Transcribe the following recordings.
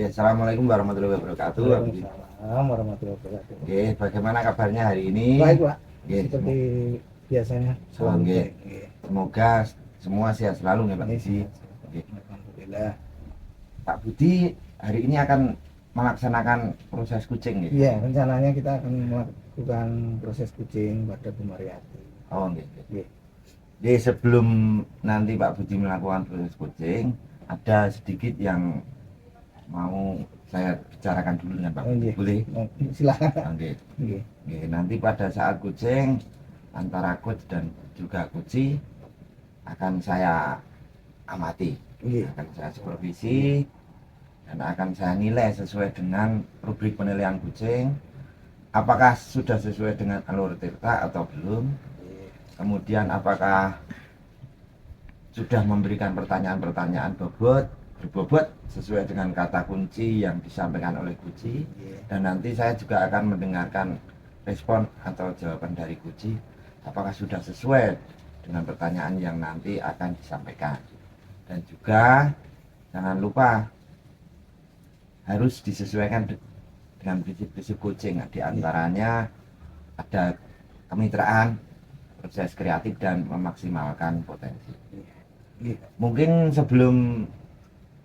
Assalamualaikum warahmatullahi wabarakatuh. Waalaikumsalam warahmatullahi wabarakatuh. Oke, bagaimana kabarnya hari ini? Baik, Pak. Oke, Seperti biasanya. Oke. Semoga semua sehat selalu nih Pak Budi. Oke. Alhamdulillah. Pak Budi hari ini akan melaksanakan proses kucing ya? Iya, rencananya kita akan melakukan proses kucing pada Bu Mariati. Oh, oke. Jadi sebelum nanti Pak Budi melakukan proses kucing, ada sedikit yang mau saya bicarakan dulu dengan Pak Budi. Boleh? Silakan. Oke. Oke, nanti pada saat kucing antara coach dan juga kuci akan saya amati, akan saya supervisi dan akan saya nilai sesuai dengan rubrik penilaian kucing, apakah sudah sesuai dengan alur tirta atau belum, kemudian apakah sudah memberikan pertanyaan-pertanyaan berbobot sesuai dengan kata kunci yang disampaikan oleh kuci, dan nanti saya juga akan mendengarkan respon atau jawaban dari kuci apakah sudah sesuai dengan pertanyaan yang nanti akan disampaikan. Dan juga jangan lupa harus disesuaikan dengan prinsip-prinsip kucing. Di antaranya ada kemitraan, proses kreatif, dan memaksimalkan potensi. Mungkin sebelum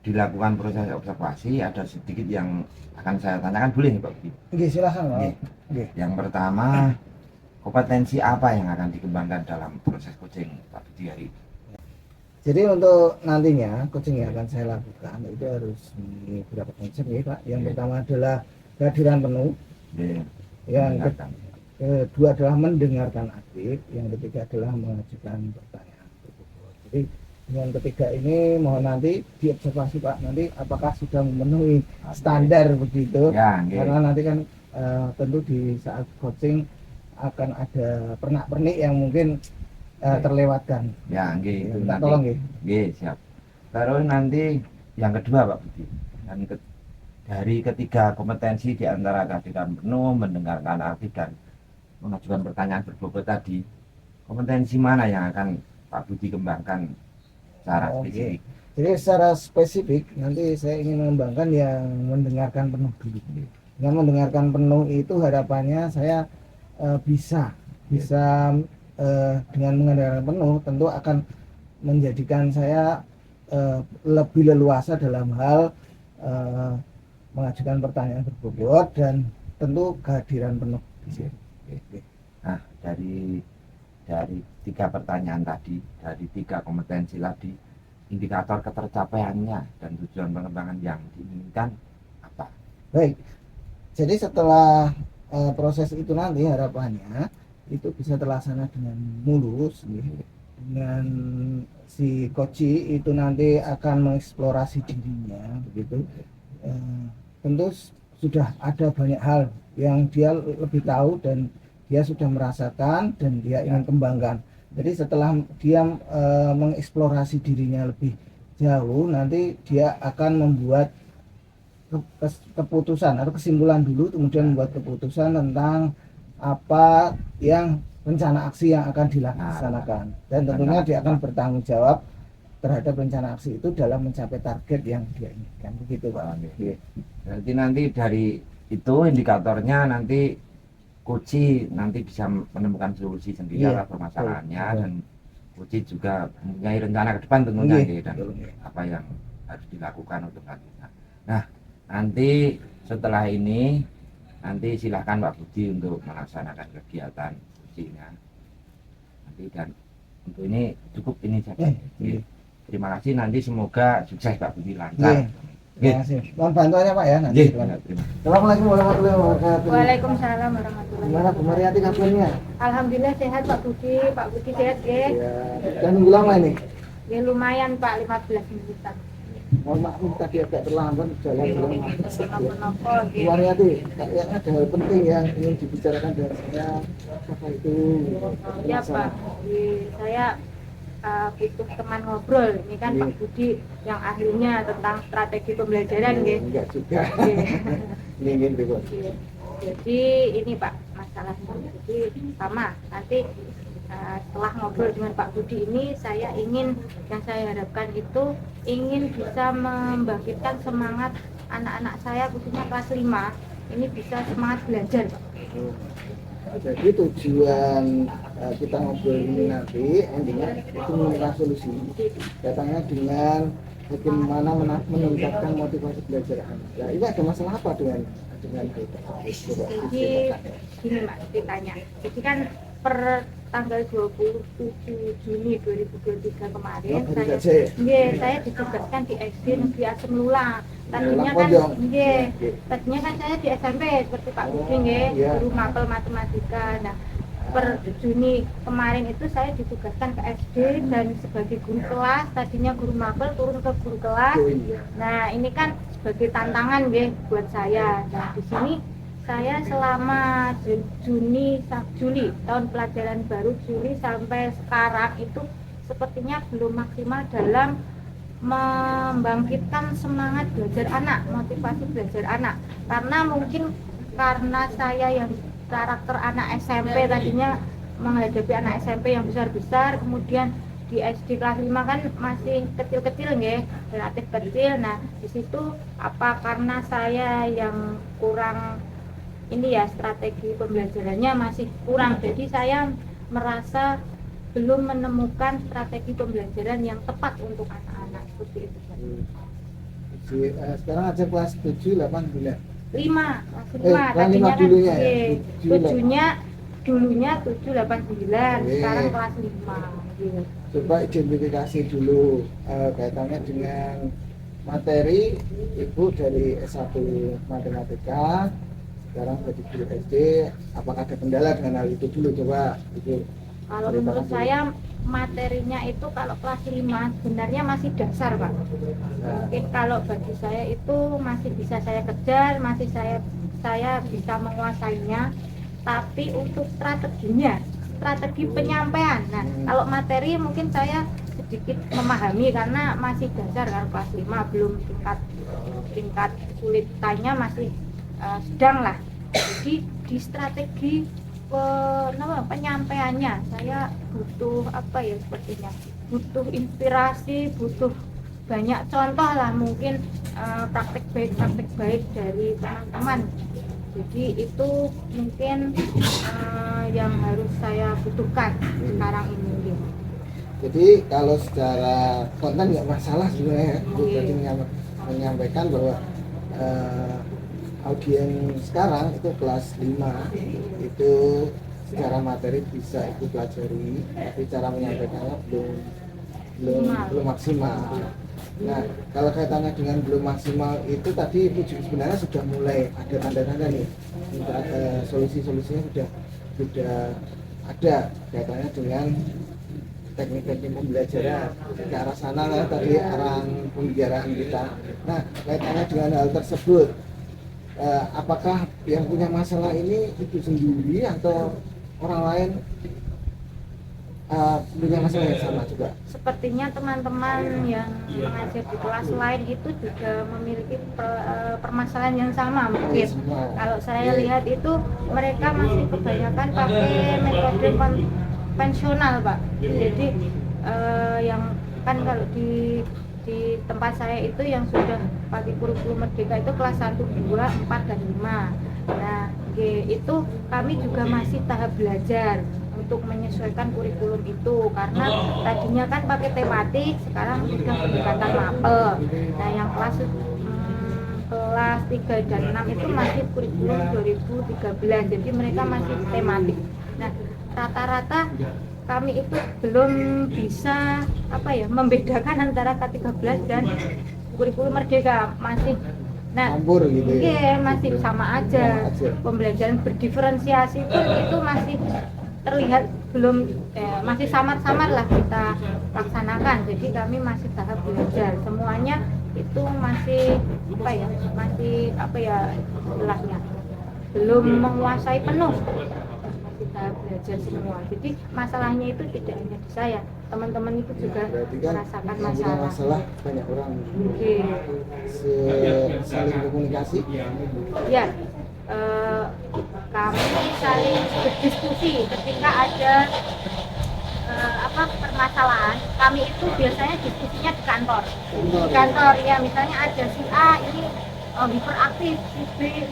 dilakukan proses observasi ada sedikit yang akan saya tanyakan, boleh nih Pak Budi? Oke, silakan Pak. Yang pertama, kompetensi apa yang akan dikembangkan dalam proses kucing Pak Budi hari ini? Jadi untuk nantinya kucing yang akan saya lakukan itu harus beberapa konsep ya Pak. Yang pertama adalah kehadiran penuh. Yang kedua adalah mendengarkan aktif. Yang ketiga adalah mengajukan pertanyaan. Jadi yang ketiga ini mohon nanti diobservasi Pak, nanti apakah sudah memenuhi standar begitu. Karena nanti kan tentu di saat coaching akan ada pernak-pernik yang mungkin terlewatkan. Minta tolong siap. Terus nanti yang kedua Pak Budi, dari ketiga kompetensi di antara kehadiran penuh, mendengarkan aktif, dan mengajukan pertanyaan berbobot tadi, kompetensi mana yang akan Pak Budi kembangkan secara spesifik? Jadi secara spesifik nanti saya ingin mengembangkan yang mendengarkan penuh dulu. Dengan mendengarkan penuh itu harapannya saya bisa dengan mendengarkan penuh tentu akan menjadikan saya lebih leluasa dalam hal mengajukan pertanyaan berbobot dan tentu kehadiran penuh. Nah, dari tiga pertanyaan tadi, dari tiga kompetensi tadi, indikator ketercapaiannya dan tujuan pengembangan yang diinginkan apa? Baik, jadi setelah proses itu nanti harapannya itu bisa terlaksana dengan mulus, dengan si koci itu nanti akan mengeksplorasi dirinya begitu. Tentu sudah ada banyak hal yang dia lebih tahu dan dia sudah merasakan dan dia ingin kembangkan. Jadi setelah dia mengeksplorasi dirinya lebih jauh, nanti dia akan membuat keputusan atau kesimpulan dulu, kemudian membuat keputusan tentang apa yang rencana aksi yang akan dilaksanakan, dan tentunya dia akan bertanggung jawab terhadap rencana aksi itu dalam mencapai target yang dia inginkan, begitu Pak. Berarti nanti dari itu indikatornya nanti Kuci nanti bisa menemukan solusi sendiri atas permasalahannya, dan Kuci juga mempunyai rencana ke depan tentunya dan apa yang harus dilakukan untuk selanjutnya. Nah, nanti setelah ini nanti silahkan Pak Budi untuk melaksanakan kegiatan Kucinya nanti, dan untuk ini cukup ini saja. Terima kasih, nanti semoga sukses Pak Budi, lancar. Terima kasih. Mohon bantuannya Pak ya nanti. Assalamualaikum warahmatullahi wabarakatuh. Waalaikumsalam warahmatullahi wabarakatuh. Gimana Bu Mariati kabarnya? Alhamdulillah sehat Pak Budi. Pak Budi sehat ya? Dan nunggu lama ini? Ya lumayan Pak, 15 menitan. Mohon maaf tadi agak terlambat jalan. Kenapa-napa Bu Mariati, kayaknya ada hal penting yang ingin dibicarakan dengan saya. Apa itu? Ya Pak, saya butuh teman ngobrol. Ini kan Pak Budi yang ahlinya tentang strategi pembelajaran gitu. Enggak juga. Ingin bebas. Jadi ini Pak masalahnya. Jadi sama nanti setelah ngobrol dengan Pak Budi ini, saya ingin, yang saya harapkan itu ingin bisa membangkitkan semangat anak-anak saya khususnya kelas 5 ini bisa semangat belajar, Pak. Jadi tujuan kita ngobrol ini nanti endingnya itu menemukan solusi datangnya dengan bagaimana meningkatkan motivasi belajar anak. Nah, ini ada masalah apa dengan hal itu? Jadi gini Mas ditanya. Jadi kan per tanggal 27 Juni 2023 kemarin saya ditugaskan di SD Negeri Asem Lula. Tadinya kan saya di SMP seperti Pak Budi guru mapel matematika. Nah, per Juni kemarin itu saya ditugaskan ke SD dan sebagai guru kelas, tadinya guru mapel turun ke guru kelas. Nah, ini kan sebagai tantangan buat saya. Nah, di sini saya selama Juli tahun pelajaran baru Juli sampai sekarang itu sepertinya belum maksimal dalam membangkitkan semangat belajar anak, motivasi belajar anak. Karena saya yang karakter anak SMP tadinya menghadapi anak SMP yang besar-besar, kemudian di SD kelas 5 kan masih kecil-kecil relatif kecil. Nah, di situ apa karena saya yang kurang strategi pembelajarannya masih kurang, jadi saya merasa belum menemukan strategi pembelajaran yang tepat untuk anak-anak seperti itu. Sekarang aja kelas 7, 8, 9 5 tadinya kan dulunya 7, 8, 9 sekarang kelas 5 Coba identifikasi dulu kaitannya dengan materi. Ibu dari S1 matematika sekarang jadi guru SD, apakah ada kendala dengan hal itu dulu? Coba Ibu. Kalau menurut saya materinya itu kalau kelas 5 sebenarnya masih dasar Pak. Mungkin kalau bagi saya itu masih bisa saya kejar, masih saya bisa menguasainya. Tapi untuk strategi penyampaian. Nah, kalau materi mungkin saya sedikit memahami karena masih dasar, kalau kelas 5 belum tingkat kesulitannya masih sedang lah. Jadi di strategi penyampaiannya saya butuh sepertinya butuh inspirasi, butuh banyak contoh lah, mungkin praktek baik dari teman-teman. Jadi itu mungkin yang harus saya butuhkan sekarang ini. Jadi kalau secara konten nggak masalah sebenarnya, berarti menyampaikan bahwa audiens sekarang itu kelas 5 itu secara materi bisa ikut pelajari, tapi cara menyampaikannya belum maksimal. Nah, kalau kaitannya dengan belum maksimal itu tadi Ibu sebenarnya sudah mulai ada tanda-tanda nih, solusi-solusinya sudah ada kaitannya dengan teknik-teknik pembelajaran ke arah sana lah tadi arahan pembicaraan kita. Nah, kaitannya dengan hal tersebut, apakah yang punya masalah ini Ibu sendiri atau orang lain punya masalah yang sama juga? Sepertinya teman-teman yang mengajar di kelas lain itu juga memiliki permasalahan yang sama mungkin. Kalau saya lihat itu mereka masih kebanyakan pakai metode konvensional Pak. Jadi yang kan kalau di tempat saya itu yang sudah pakai kurikulum merdeka itu kelas 1, 2, 4, dan 5. Nah, itu kami juga masih tahap belajar untuk menyesuaikan kurikulum itu, karena tadinya kan pakai tematik, sekarang sudah pendekatan mapel. Nah, yang kelas 3 dan 6 itu masih kurikulum 2013, jadi mereka masih tematik. Nah, rata-rata kami itu belum bisa membedakan antara K13 dan kurikulum merdeka, masih campur gitu ya? Masih sama aja. Pembelajaran berdiferensiasi pun itu masih terlihat belum masih samar-samar lah kita laksanakan. Jadi kami masih tahap belajar, semuanya itu masih istilahnya belum menguasai penuh, kita belajar semua. Jadi masalahnya itu tidak hanya di saya, teman-teman itu juga merasakan masalah. Banyak orang saling berkomunikasi. Ya, kami saling berdiskusi ketika ada permasalahan. Kami itu biasanya diskusinya di kantor ya, misalnya ada si A ini hiperaktif, hiper.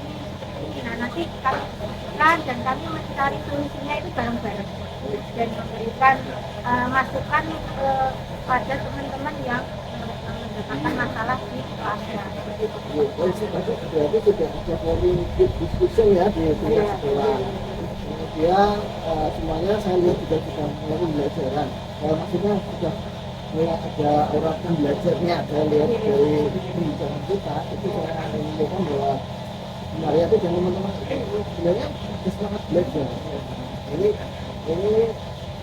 Nah, nanti kami diskusikan dan kami mencari solusinya itu bareng-bareng dan memberikan masukan pada teman-teman yang mendapatkan masalah di kelasnya. Berarti sudah ada forum diskusi ya di tingkat sekolah. Kemudian semuanya saya lihat juga sudah mulai pembelajaran. Maksudnya sudah mulai ada orang pembelajarnya. Saya lihat dari pembicaraan kita itu saya menunjukkan bahwa Maria itu dan teman-teman itu sebenarnya semangat belajar. Ini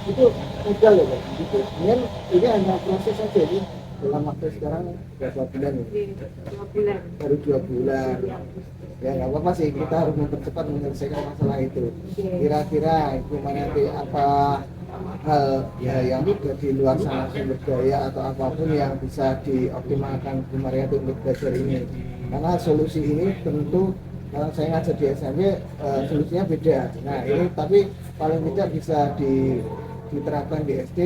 itu modal ya, gitu. Kemudian ini hanya proses saja ini dalam waktu sekarang berapa bulan ya? 2 bulan. Baru 2 bulan. Ya nggak apa-apa sih, kita harus mempercepat menyelesaikan masalah itu. Kira-kira Ibu Mariati apa hal ya yang ada di luar sana sumber daya atau apapun yang bisa dioptimalkan Ibu Mariati untuk belajar ini? Karena solusi ini tentu kalau saya ngajar di SMP solusinya beda. Nah ini tapi paling tidak bisa diterapkan di SD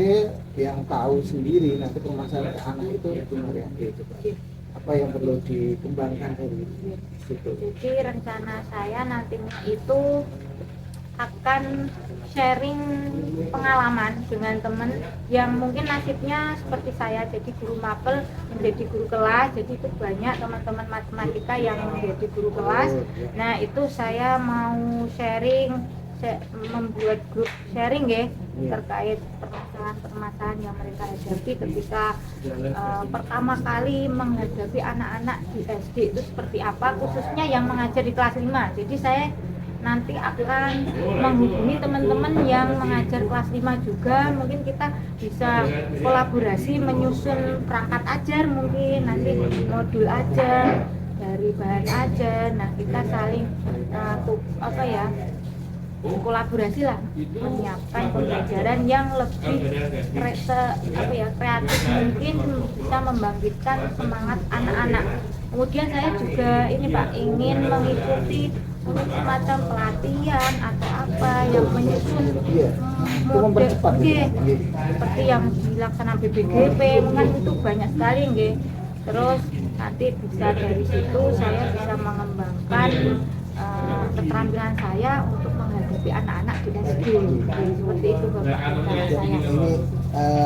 yang tahu sendiri nanti permasalahan anak itu Mariati coba apa yang perlu dikembangkan dari situ. Jadi rencana saya nantinya itu akan sharing pengalaman dengan teman yang mungkin nasibnya seperti saya, jadi guru mapel menjadi guru kelas. Jadi itu banyak teman-teman matematika yang menjadi guru kelas. Nah itu saya mau sharing, membuat grup sharing ya terkait permasalahan-permasalahan yang mereka hadapi ketika pertama kali menghadapi anak-anak di SD itu seperti apa, khususnya yang mengajar di kelas 5. Jadi saya nanti akan menghubungi teman-teman yang mengajar kelas 5 juga, mungkin kita bisa kolaborasi menyusun perangkat ajar, mungkin nanti modul ajar dari bahan ajar. Nah kita saling kolaborasi lah menyiapkan pembelajaran yang lebih kreatif mungkin, bisa membangkitkan semangat anak-anak. Kemudian saya juga ini Pak ingin mengikuti semacam pelatihan atau apa yang menyusun model seperti yang dilaksanakan BBGP, kan itu banyak sekali nggih. Terus nanti bisa dari situ saya bisa mengembangkan keterampilan saya untuk menghadapi anak-anak di SD. Seperti itu Bapak rencana saya. Ini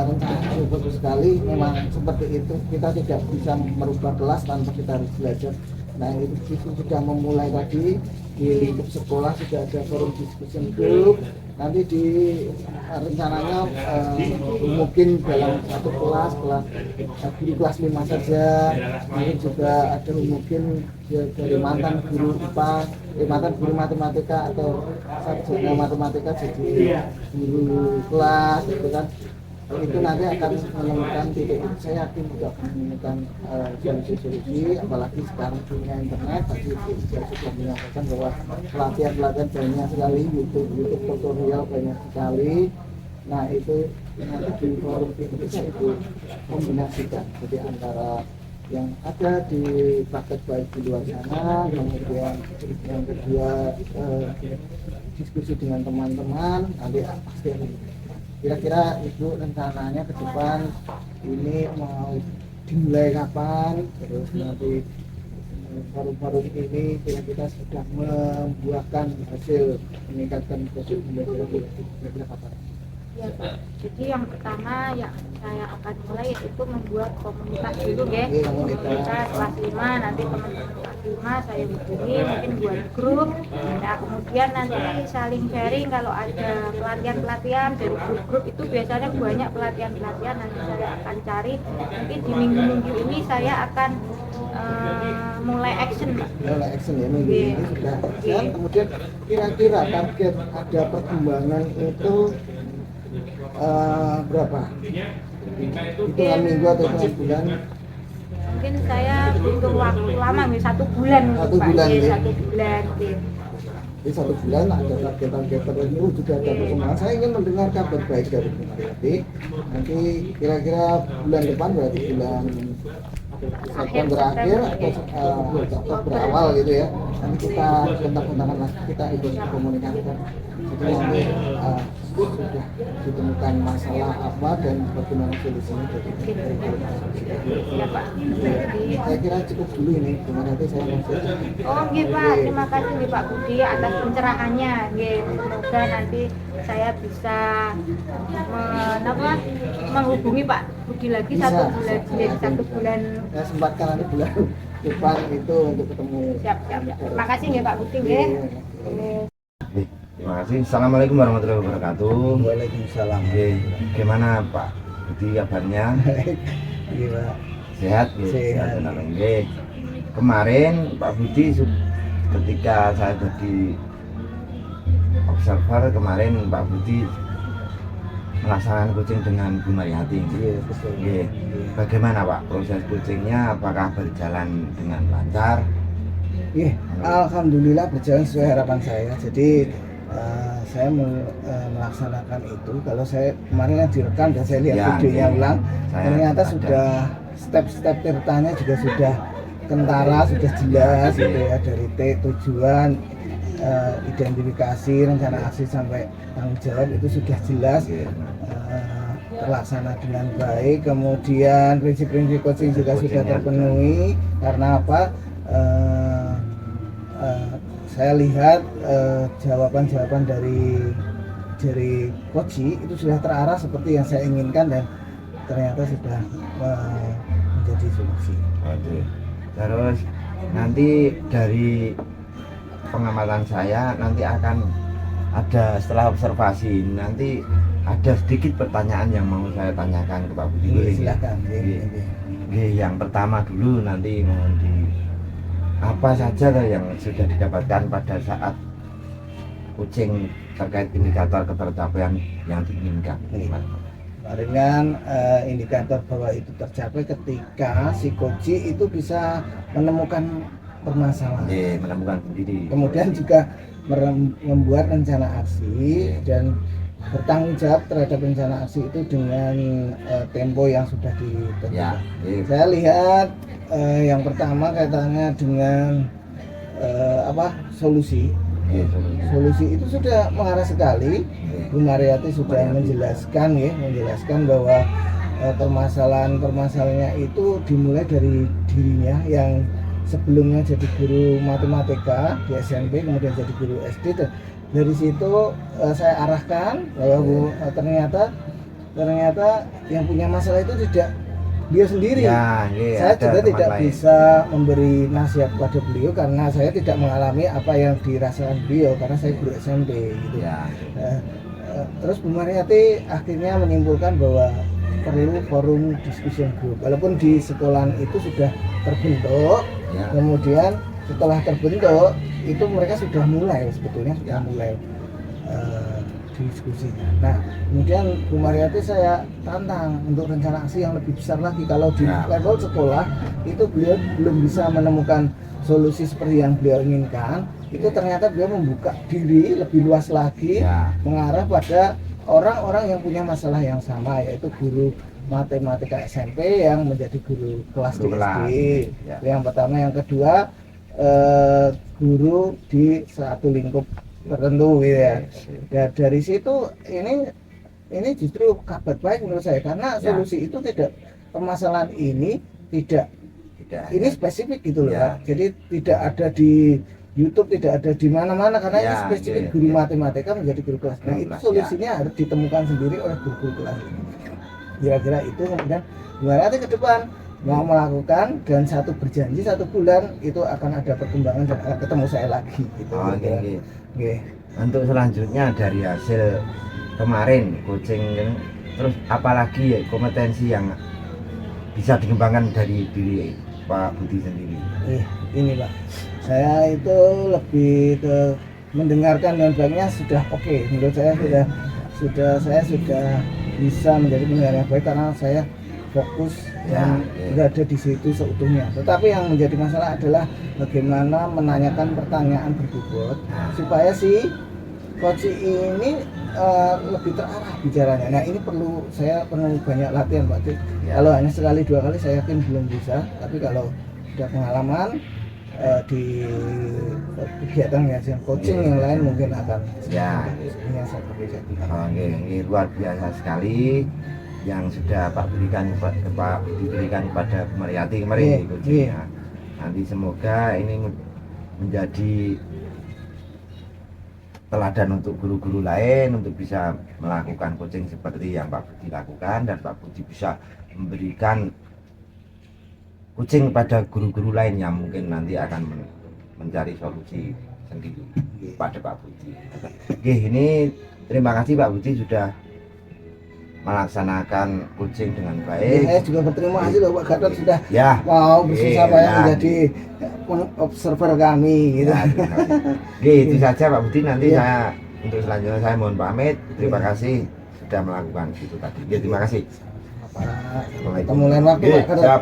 rencana bagus sekali. Memang seperti itu, kita tidak bisa merubah kelas tanpa kita harus belajar. Nah itu sudah memulai tadi di lingkup sekolah, sudah ada forum diskusi group. Nanti di rencananya mungkin dalam satu kelas guru kelas 5 saja. Nanti juga ada mungkin dari mantan guru IPA, mantan guru matematika atau sarjana matematika jadi guru kelas gitu kan. Itu nanti akan menemukan titik. Saya yakin juga akan menemukan solusi-solusi, apalagi sekarang dunia internet. Tadi saya sudah menyampaikan bahwa pelatihan banyak sekali, YouTube tutorial banyak sekali. Nah itu nanti di forum itu bisa itu kombinasikan, jadi antara yang ada di praktek baik di luar sana, kemudian yang kedua diskusi dengan teman-teman. Nanti pasti kira-kira Ibu rencananya ke depan ini mau dimulai kapan, terus nanti forum-forum ini kira-kira sudah membuahkan hasil meningkatkan proses pembelajaran kira-kira kapan? Ya Pak, jadi yang pertama yang saya akan mulai itu membuat komunitas dulu ya, komunitas kelas 5. Nanti teman-teman kelas 5 saya hubungi, mungkin buat grup. Nah kemudian nanti saling sharing kalau ada pelatihan-pelatihan dari grup-grup itu biasanya banyak pelatihan-pelatihan. Nanti saya akan cari, mungkin di minggu-minggu ini saya akan mulai action Pak. Mulai action ya minggu ini sudah. Dan kemudian kira-kira target ada perkembangan itu berapa? Hitungan minggu atau hitungan bulan? Mungkin saya butuh waktu lama nih, 1 bulan. Satu bulan ya? 1 bulan. Di 1 bulan ada target-target tertentu, juga ada perkembangan. Saya ingin mendengar kabar baik dari Bu Mariati. Nanti kira-kira bulan depan, berarti bulan September berakhir atau Oktober berawal gitu ya, nanti kita kontak-kontakan lagi, kita ikut komunikasikan. Jadi nanti sudah ditemukan masalah apa dan bagaimana solusinya. Jadi Ya Pak. Jadi, saya kira cukup dulu ini, gimana nanti saya masih. oh nggih Pak, terima kasih nih Pak Budi atas pencerahannya. Nggih, semoga nanti saya bisa menghubungi Pak Budi lagi Bisa, 1 bulan, bisa. 1 bulan. Saya sempatkan nanti bulan depan itu untuk ketemu. Siap. Terima kasih nggih Pak Budi nggih. Terima kasih. Assalamualaikum warahmatullahi wabarakatuh. Waalaikumsalam. Oke, gimana Pak Budi kabarnya? Iya Pak. Sehat? Sehat. Oke. Kemarin Pak Budi ketika saya jadi observer kemarin Pak Budi melaksanakan coaching dengan Bu Mariati. Iya betul. Oke. Bagaimana Pak proses coachingnya? Apakah berjalan dengan lancar? Iya, alhamdulillah berjalan sesuai harapan saya. Jadi saya melaksanakan itu. Kalau saya kemarin kan direkam dan saya lihat Ya, videonya iya. ulang, Saya ternyata ada. sudah step-step tirtanya juga sudah kentara, sudah jelas Oke. gitu ya, dari tujuan, identifikasi, rencana aksi sampai tanggung jawab itu sudah jelas. Oke. Terlaksana dengan baik, kemudian prinsip-prinsip coaching juga sudah Coachingnya terpenuhi. Karena apa? Saya lihat jawaban-jawaban dari coach itu sudah terarah seperti yang saya inginkan dan ternyata sudah menjadi solusi. Oke. Terus nanti dari pengamatan saya nanti akan ada setelah observasi nanti ada sedikit pertanyaan yang mau saya tanyakan ke Pak Budi. Boleh, ya? Silakan. Oke, yang pertama dulu nanti mohon di apa saja yang sudah didapatkan pada saat coaching terkait indikator ketercapaian yang diinginkan. Kemarin kan indikator bahwa itu tercapai ketika si coach itu bisa menemukan permasalahan. Oke, menemukan sendiri. Kemudian juga membuat rencana aksi dan bertanggung jawab terhadap rencana aksi itu dengan tempo yang sudah ditentukan. Ya, Saya lihat yang pertama kaitannya dengan solusi. Solusi itu sudah mengarah sekali. Bu Mariati sudah menjelaskan bahwa permasalahannya itu dimulai dari dirinya yang sebelumnya jadi guru matematika di SMP, kemudian jadi guru SD. Dan dari situ saya arahkan bahwa ternyata yang punya masalah itu tidak dia sendiri. Ya, saya juga tidak bisa memberi nasihat kepada beliau karena saya tidak mengalami apa yang dirasakan beliau karena saya guru SMP gitu. Ya. Terus Bu Mariati akhirnya menyimpulkan bahwa perlu forum discussion group. Walaupun di sekolahan itu sudah terbentuk, Ya. kemudian setelah terbentuk itu mereka sudah mulai sebetulnya sudah mulai diskusinya. Nah, kemudian Bu Mariati saya tantang untuk rencana aksi yang lebih besar lagi. Kalau di level sekolah itu beliau belum bisa menemukan solusi seperti yang beliau inginkan, itu ternyata beliau membuka diri lebih luas lagi, mengarah pada orang-orang yang punya masalah yang sama, yaitu guru matematika SMP yang menjadi guru kelas di SD. Yang pertama, yang kedua guru di satu lingkup tertentu gitu ya. Dan dari situ ini justru kabar baik menurut saya karena solusi itu tidak, permasalahan ini tidak ini spesifik gitu loh Pak. Jadi tidak ada di YouTube, tidak ada di mana-mana karena ini spesifik guru matematika menjadi guru kelas. Nah, itu solusinya harus ditemukan sendiri oleh guru kelas ini. Kira-kira itu. Kemudian gimana nanti ke depan mau melakukan dan berjanji 1 bulan itu akan ada perkembangan dan akan ketemu saya lagi gitu. Untuk selanjutnya dari hasil kemarin coaching terus apalagi ya kompetensi yang bisa dikembangkan dari diri Pak Budi sendiri? Ini Pak, saya itu lebih ke mendengarkan dan baiknya sudah oke. Menurut saya saya sudah bisa menjadi pendengar yang baik karena saya fokus dan berada di situ seutuhnya. Tetapi yang menjadi masalah adalah bagaimana menanyakan pertanyaan berbobot supaya si coach ini lebih terarah bicaranya. Nah ini saya perlu banyak latihan Pak Dik. Ya. Kalau hanya sekali dua kali saya yakin belum bisa, tapi kalau sudah pengalaman di kegiatan yang coaching yang lain mungkin akan Ya. ini saya jadi. Oke, ini luar biasa sekali yang sudah Pak berikan kepada Mariati kemarin coachingnya. Nanti semoga ini menjadi teladan untuk guru-guru lain untuk bisa melakukan coaching seperti yang Pak Budi lakukan, dan Pak Budi bisa memberikan coaching pada guru-guru lain yang mungkin nanti akan mencari solusi sendiri pada Pak Budi. Oke, ini terima kasih Pak Budi sudah melaksanakan coaching dengan baik. Saya juga berterima kasih loh Pak Gatot sudah mau bersama saya menjadi observer kami gitu. Oke, itu saja Pak Budi. Nanti saya untuk selanjutnya saya mohon pamit. Terima kasih sudah melakukan itu tadi. Ya, terima kasih. Ketemu lain waktu Pak Gatot. Siap.